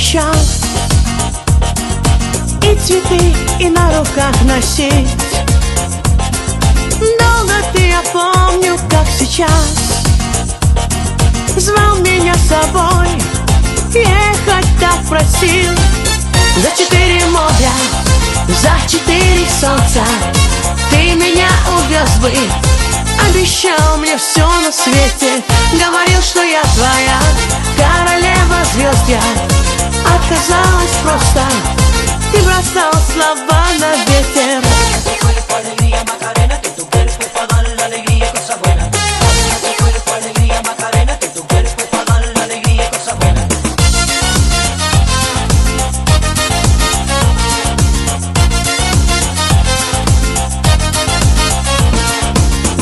обещал и цветы, и на руках носить. Долго ты, я помню, как сейчас, звал меня с собой, ехать так просил. За 4 моря, за 4 солнца ты меня увез бы, обещал мне все на свете, говорил, что я твоя королева звезд. Я отказалась просто и бросал слова на ветер.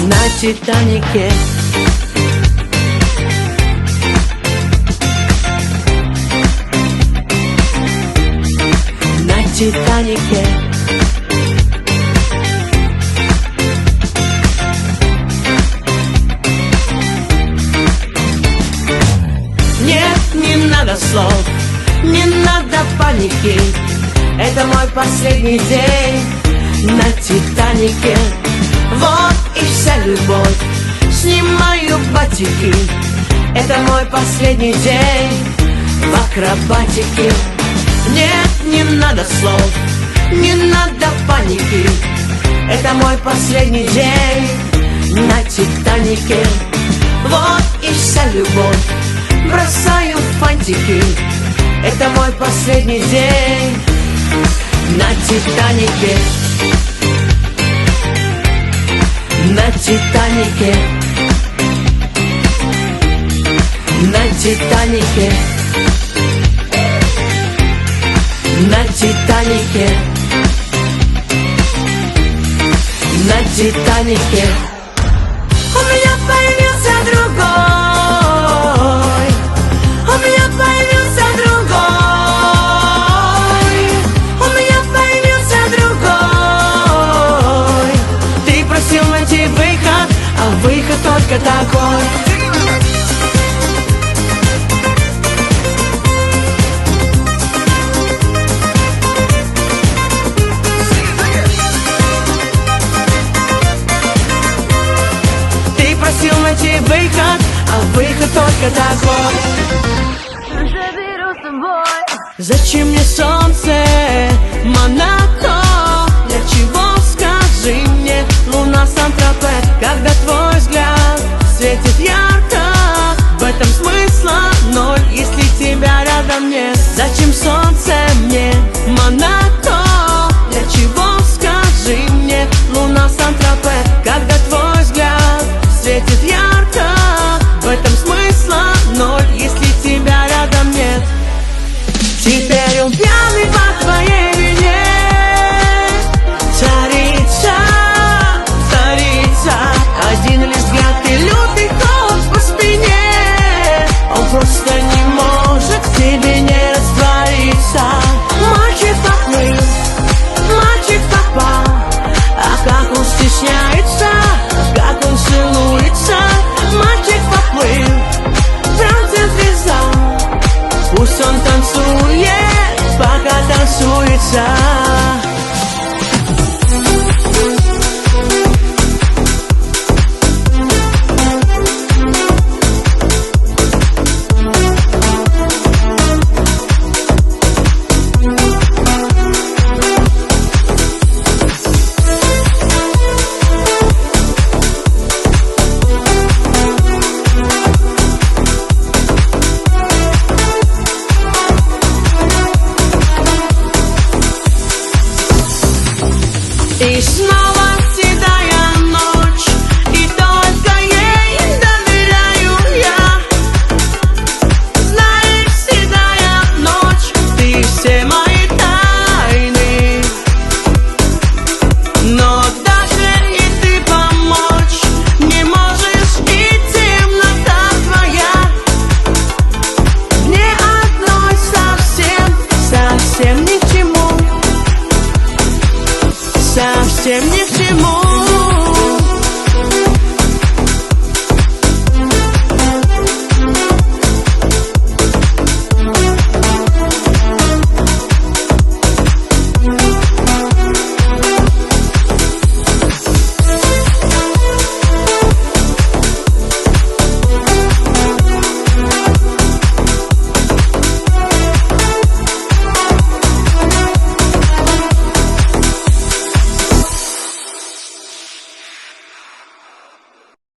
На Титанике на Титанике нет, не надо слов, не надо паники. Это мой последний день на Титанике. Вот и вся любовь, снимаю ботики. Это мой последний день в акробатике. Нет, не надо слов, не надо паники. Это мой последний день на Титанике. Вот и вся любовь, бросаю фантики. Это мой последний день на Титанике. На Титанике, на Титанике, на Титанике, на Титанике. У меня появился другой, у меня появился другой, у меня появился другой. Ты просил найти выход, а выход только такой. Ты просил найти выход, а выход только такой. Заберу с собой. Зачем мне солнце, Монако? Для чего, скажи мне, луна Сан-Тропе? Когда твой взгляд светит ярко, в этом смысла ноль, если тебя рядом нет. Зачем солнце мне, Монако? Для чего, скажи мне, луна Сан-Тропе? Когда твой взгляд светит ярко, в этом смысла ноль, если тебя рядом нет. Теперь он пьяный по твоей вине. Царица, царица, один лишь взгляд и лютый холод по спине. Он просто не может в тебе не раствориться. Мальчик поплыл, мальчик попал, а как он стесняется, как он целуется. Мальчик поплыл, прям в центре зала. Пусть он танцует, пока танцуется. И снова седая ночь, и только ей доверяю я. Знаешь, седая ночь, ты всем